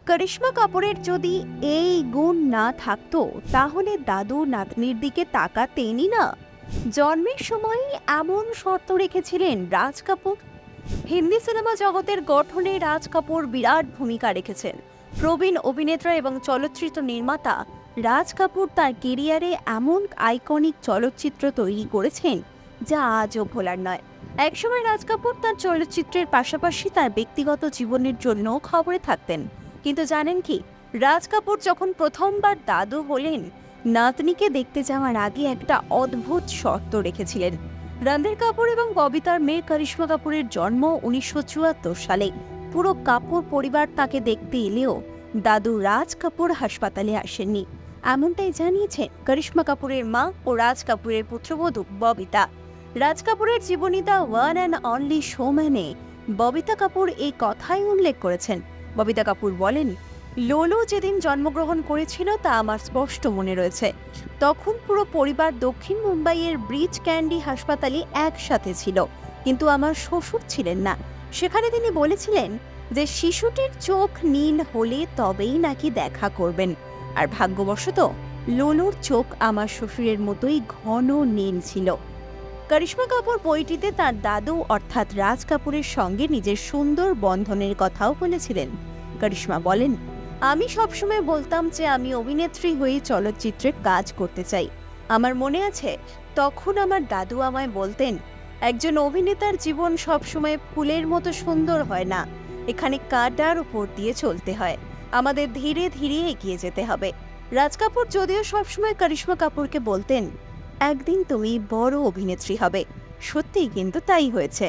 করিশ্মা কাপুরের যদি এই গুণ না থাকতো তাহলে দাদু নাতনির দিকে তাকাতেনই না। জন্মের সময়ই এমন শর্ত রেখেছিলেন রাজ কাপুর। হিন্দি সিনেমা জগতের গঠনে রাজ কাপুর বিরাট ভূমিকা রেখেছেন। প্রবীণ অভিনেতা এবং চলচ্চিত্র নির্মাতা রাজ কাপুর তার কেরিয়ারে এমন আইকনিক চলচ্চিত্র তৈরি করেছেন যা আজও ভোলার নয়। একসময় রাজ কাপুর তার চলচ্চিত্রের পাশাপাশি তার ব্যক্তিগত জীবনের জন্য খবরে থাকতেন। কিন্তু জানেন কি, রাজ কাপুর যখন প্রথমবার দাদু হলেন, নাতনিকে দেখতে যাওয়ার আগে একটা অদ্ভুত শর্ত রেখেছিলেন। রণধীর কাপুর এবং ববিতার মেয়ে করিশ্মা কাপুরের জন্ম 1974 সালে। পুরো কাপুর পরিবার তাকে দেখতে এলেও দাদু রাজ কাপুর হাসপাতালে আসেননি, এমনটাই জানিয়েছেন করিশ্মা কাপুরের মা ও রাজ কাপুরের পুত্রবধূ ববিতা। রাজ কাপুরের জীবনী দ্য ওয়ান অ্যান্ড অনলি শোম্যানে ববিতা কাপুর এই কথাই উল্লেখ করেছেন। ববিতা কাপুর বলেন, লোলো যেদিন জন্মগ্রহণ করেছিল তা আমার স্পষ্ট মনে রয়েছে। তখন পুরো পরিবার দক্ষিণ মুম্বাইয়ের ব্রিজ ক্যান্ডি হাসপাতালে একসাথে ছিল, কিন্তু আমার শ্বশুর ছিলেন না। সেখানে তিনি বলেছিলেন যে শিশুটির চোখ নীল হলে তবেই নাকি দেখা করবেন। আর ভাগ্যবশত লোলোর চোখ আমার শ্বশুরের মতোই ঘন নীল ছিল। করিশ্মা কাপুর বইটিতে তার দাদু অর্থাৎ রাজ কাপুরের সঙ্গে নিজের সুন্দর বন্ধনের কথাও বলেছিলেন। করিশ্মা বলেন, আমি সবসময় বলতাম যে আমি অভিনেত্রী হয়ে চলচ্চিত্রে কাজ করতে চাই। আমার মনে আছে তখন আমার দাদু আমায় বলতেন, একজন অভিনেতার জীবন সবসময় ফুলের মতো সুন্দর হয় না, এখানে কাঁটার উপর দিয়ে চলতে হয়, আমাদের ধীরে ধীরে এগিয়ে যেতে হবে। রাজ কাপুর যদিও সবসময় করিশ্মা কাপুরকে বলতেন, একদিন তুমি বড় অভিনেত্রী হবে। সত্যিই কিন্তু তাই হয়েছে।